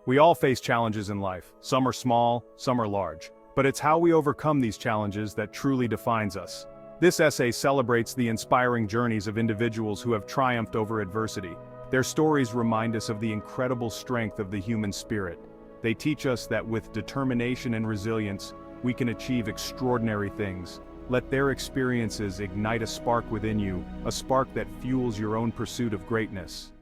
We all face challenges in life. Some are small, some are large. But it's how we overcome these challenges that truly defines us. This essay celebrates the inspiring journeys of individuals who have triumphed over adversity. Their stories remind us of the incredible strength of the human spirit. They teach us that with determination and resilience, we can achieve extraordinary things. Let their experiences ignite a spark within you, a spark that fuels your own pursuit of greatness.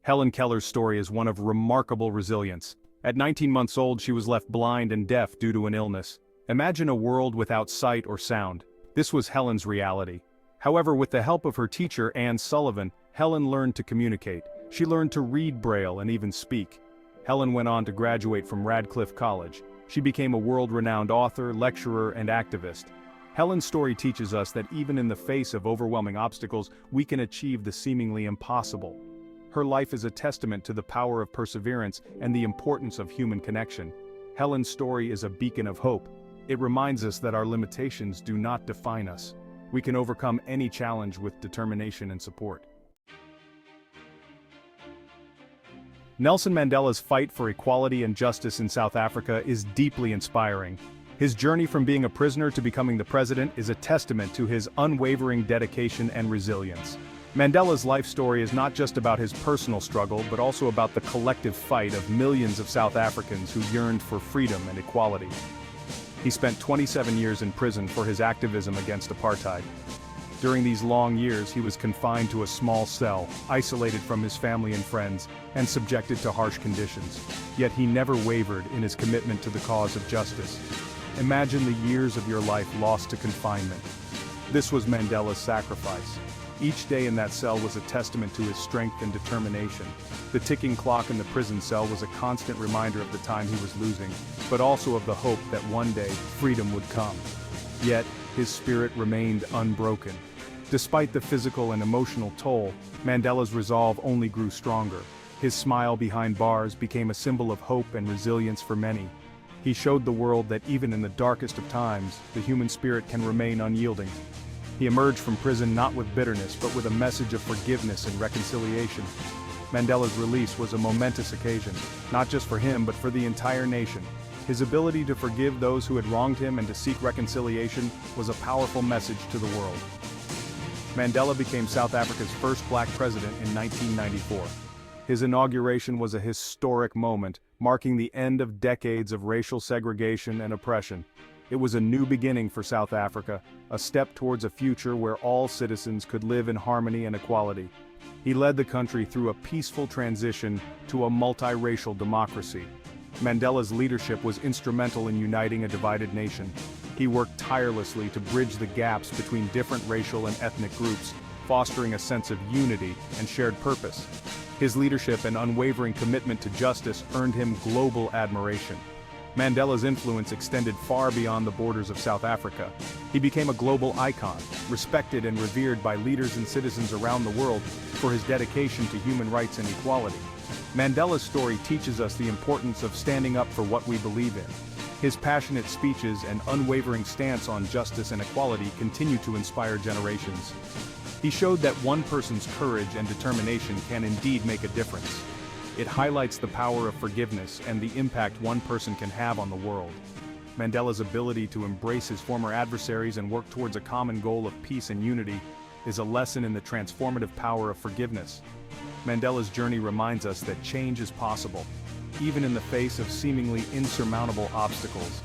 Helen Keller's story is one of remarkable resilience. At 19 months old, she was left blind and deaf due to an illness. Imagine a world without sight or sound. This was Helen's reality. However, with the help of her teacher, Anne Sullivan, Helen learned to communicate. She learned to read Braille and even speak. Helen went on to graduate from Radcliffe College. She became a world-renowned author, lecturer, and activist. Helen's story teaches us that even in the face of overwhelming obstacles, we can achieve the seemingly impossible. Her life is a testament to the power of perseverance and the importance of human connection. Helen's story is a beacon of hope. It reminds us that our limitations do not define us. We can overcome any challenge with determination and support. Nelson Mandela's fight for equality and justice in South Africa is deeply inspiring. His journey from being a prisoner to becoming the president is a testament to his unwavering dedication and resilience. Mandela's life story is not just about his personal struggle, but also about the collective fight of millions of South Africans who yearned for freedom and equality. He spent 27 years in prison for his activism against apartheid. During these long years, he was confined to a small cell, isolated from his family and friends, and subjected to harsh conditions. Yet he never wavered in his commitment to the cause of justice. Imagine the years of your life lost to confinement. This was Mandela's sacrifice. Each day in that cell was a testament to his strength and determination. The ticking clock in the prison cell was a constant reminder of the time he was losing, but also of the hope that one day freedom would come. Yet, his spirit remained unbroken. Despite the physical and emotional toll, Mandela's resolve only grew stronger. His smile behind bars became a symbol of hope and resilience for many. He showed the world that even in the darkest of times, the human spirit can remain unyielding. He emerged from prison not with bitterness, but with a message of forgiveness and reconciliation. Mandela's release was a momentous occasion, not just for him but for the entire nation. His ability to forgive those who had wronged him and to seek reconciliation was a powerful message to the world. Mandela became South Africa's first black president in 1994. His inauguration was a historic moment, marking the end of decades of racial segregation and oppression. It was a new beginning for South Africa, a step towards a future where all citizens could live in harmony and equality. He led the country through a peaceful transition to a multiracial democracy. Mandela's leadership was instrumental in uniting a divided nation. He worked tirelessly to bridge the gaps between different racial and ethnic groups, fostering a sense of unity and shared purpose. His leadership and unwavering commitment to justice earned him global admiration. Mandela's influence extended far beyond the borders of South Africa. He became a global icon, respected and revered by leaders and citizens around the world for his dedication to human rights and equality. Mandela's story teaches us the importance of standing up for what we believe in. His passionate speeches and unwavering stance on justice and equality continue to inspire generations. He showed that one person's courage and determination can indeed make a difference. It highlights the power of forgiveness and the impact one person can have on the world. Mandela's ability to embrace his former adversaries and work towards a common goal of peace and unity is a lesson in the transformative power of forgiveness. Mandela's journey reminds us that change is possible, even in the face of seemingly insurmountable obstacles.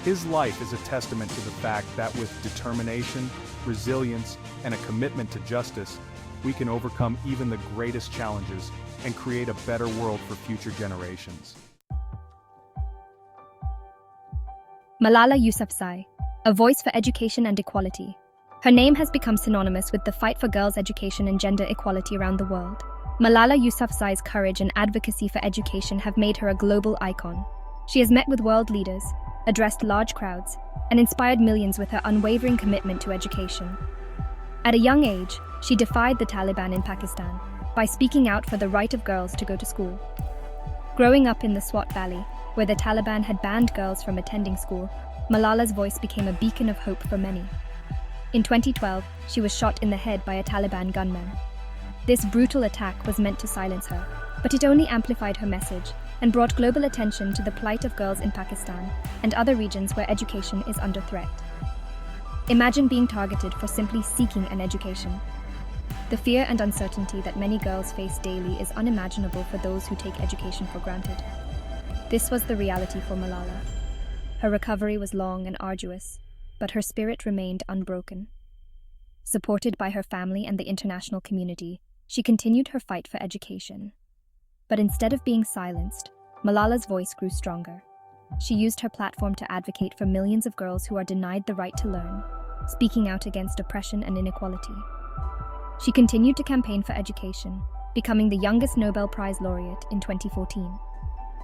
His life is a testament to the fact that with determination, resilience, and a commitment to justice, we can overcome even the greatest challenges and create a better world for future generations. Malala Yousafzai, a voice for education and equality. Her name has become synonymous with the fight for girls' education and gender equality around the world. Malala Yousafzai's courage and advocacy for education have made her a global icon. She has met with world leaders, addressed large crowds, and inspired millions with her unwavering commitment to education. At a young age, she defied the Taliban in Pakistan by speaking out for the right of girls to go to school. Growing up in the Swat Valley, where the Taliban had banned girls from attending school, Malala's voice became a beacon of hope for many. In 2012, she was shot in the head by a Taliban gunman. This brutal attack was meant to silence her, but it only amplified her message and brought global attention to the plight of girls in Pakistan and other regions where education is under threat. Imagine being targeted for simply seeking an education. The fear and uncertainty that many girls face daily is unimaginable for those who take education for granted. This was the reality for Malala. Her recovery was long and arduous, but her spirit remained unbroken. Supported by her family and the international community, she continued her fight for education. But instead of being silenced, Malala's voice grew stronger. She used her platform to advocate for millions of girls who are denied the right to learn, speaking out against oppression and inequality. She continued to campaign for education, becoming the youngest Nobel Prize laureate in 2014.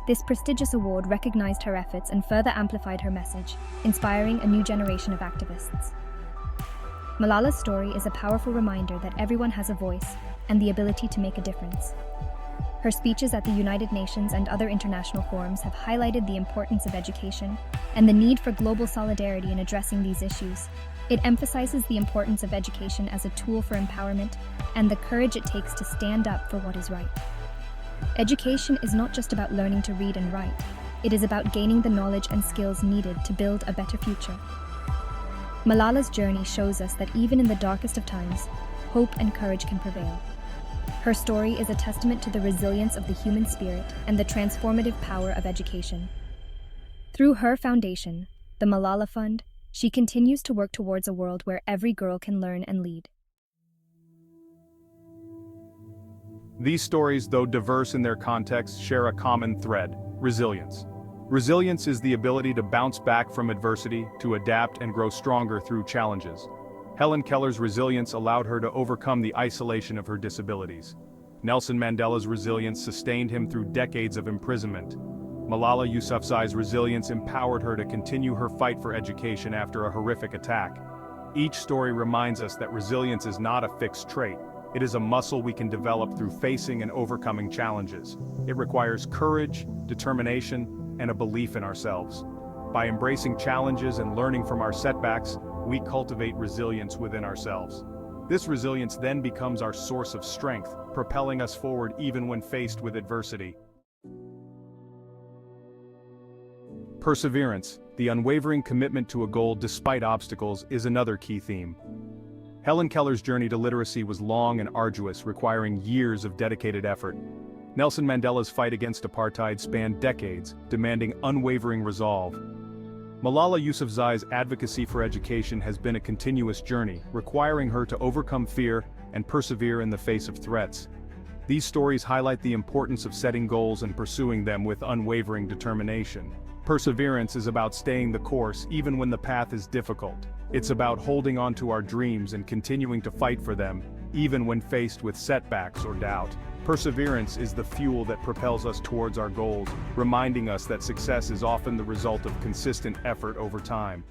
This prestigious award recognized her efforts and further amplified her message, inspiring a new generation of activists. Malala's story is a powerful reminder that everyone has a voice and the ability to make a difference. Her speeches at the United Nations and other international forums have highlighted the importance of education and the need for global solidarity in addressing these issues. It emphasizes the importance of education as a tool for empowerment and the courage it takes to stand up for what is right. Education is not just about learning to read and write. It is about gaining the knowledge and skills needed to build a better future. Malala's journey shows us that even in the darkest of times, hope and courage can prevail. Her story is a testament to the resilience of the human spirit and the transformative power of education. Through her foundation, the Malala Fund, she continues to work towards a world where every girl can learn and lead. These stories, though diverse in their context, share a common thread: resilience. Resilience is the ability to bounce back from adversity, to adapt and grow stronger through challenges. Helen Keller's resilience allowed her to overcome the isolation of her disabilities. Nelson Mandela's resilience sustained him through decades of imprisonment. Malala Yousafzai's resilience empowered her to continue her fight for education after a horrific attack. Each story reminds us that resilience is not a fixed trait. It is a muscle we can develop through facing and overcoming challenges. It requires courage, determination, and a belief in ourselves. By embracing challenges and learning from our setbacks, we cultivate resilience within ourselves. This resilience then becomes our source of strength, propelling us forward even when faced with adversity. Perseverance, the unwavering commitment to a goal despite obstacles, is another key theme. Helen Keller's journey to literacy was long and arduous, requiring years of dedicated effort. Nelson Mandela's fight against apartheid spanned decades, demanding unwavering resolve. Malala Yousafzai's advocacy for education has been a continuous journey, requiring her to overcome fear and persevere in the face of threats. These stories highlight the importance of setting goals and pursuing them with unwavering determination. Perseverance is about staying the course even when the path is difficult. It's about holding on to our dreams and continuing to fight for them, even when faced with setbacks or doubt. Perseverance is the fuel that propels us towards our goals, reminding us that success is often the result of consistent effort over time.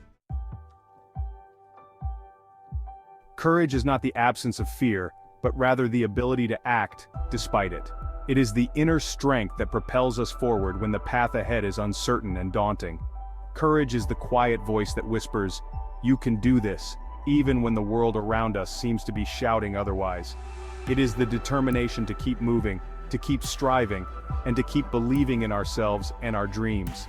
Courage is not the absence of fear, but rather the ability to act despite it. It is the inner strength that propels us forward when the path ahead is uncertain and daunting. Courage is the quiet voice that whispers, "You can do this," even when the world around us seems to be shouting otherwise. It is the determination to keep moving, to keep striving, and to keep believing in ourselves and our dreams.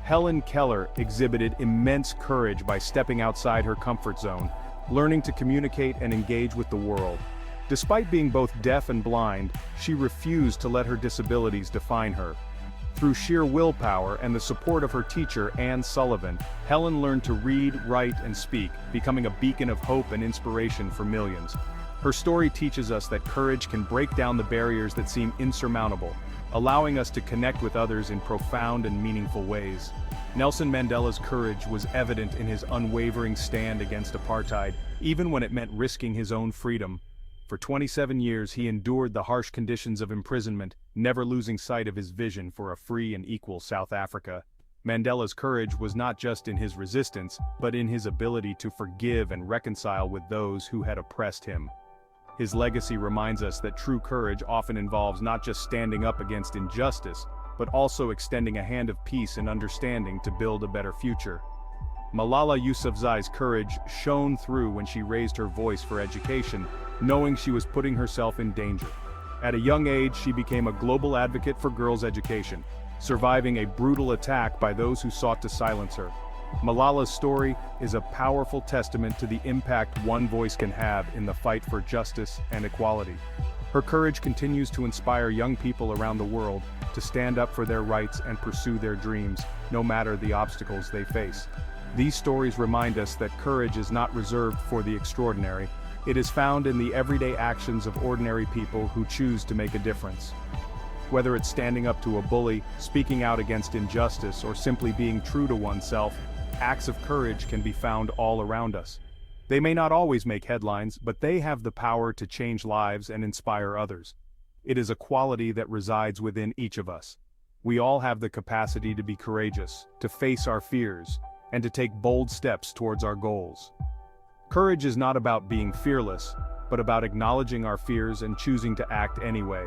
Helen Keller exhibited immense courage by stepping outside her comfort zone, learning to communicate and engage with the world. Despite being both deaf and blind, she refused to let her disabilities define her. Through sheer willpower and the support of her teacher, Anne Sullivan, Helen learned to read, write, and speak, becoming a beacon of hope and inspiration for millions. Her story teaches us that courage can break down the barriers that seem insurmountable, allowing us to connect with others in profound and meaningful ways. Nelson Mandela's courage was evident in his unwavering stand against apartheid, even when it meant risking his own freedom. For 27 years he endured the harsh conditions of imprisonment, never losing sight of his vision for a free and equal South Africa. Mandela's courage was not just in his resistance, but in his ability to forgive and reconcile with those who had oppressed him. His legacy reminds us that true courage often involves not just standing up against injustice, but also extending a hand of peace and understanding to build a better future. Malala Yousafzai's courage shone through when she raised her voice for education, knowing she was putting herself in danger. At a young age, she became a global advocate for girls' education, surviving a brutal attack by those who sought to silence her. Malala's story is a powerful testament to the impact one voice can have in the fight for justice and equality. Her courage continues to inspire young people around the world to stand up for their rights and pursue their dreams, no matter the obstacles they face. These stories remind us that courage is not reserved for the extraordinary. It is found in the everyday actions of ordinary people who choose to make a difference. Whether it's standing up to a bully, speaking out against injustice, or simply being true to oneself, acts of courage can be found all around us. They may not always make headlines, but they have the power to change lives and inspire others. It is a quality that resides within each of us. We all have the capacity to be courageous, to face our fears, and to take bold steps towards our goals. Courage is not about being fearless, but about acknowledging our fears and choosing to act anyway.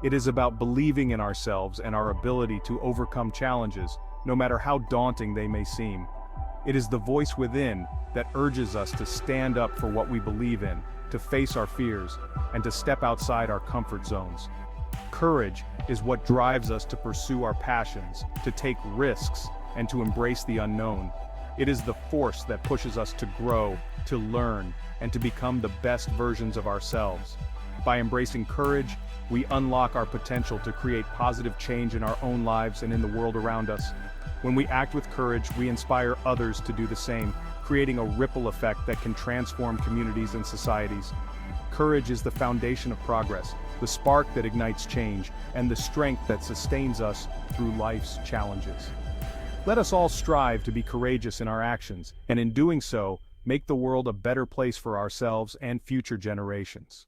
It is about believing in ourselves and our ability to overcome challenges, no matter how daunting they may seem. It is the voice within that urges us to stand up for what we believe in, to face our fears, and to step outside our comfort zones. Courage is what drives us to pursue our passions, to take risks, and to embrace the unknown. It is the force that pushes us to grow, to learn, and to become the best versions of ourselves. By embracing courage, we unlock our potential to create positive change in our own lives and in the world around us. When we act with courage, we inspire others to do the same, creating a ripple effect that can transform communities and societies. Courage is the foundation of progress, the spark that ignites change, and the strength that sustains us through life's challenges. Let us all strive to be courageous in our actions, and in doing so, make the world a better place for ourselves and future generations.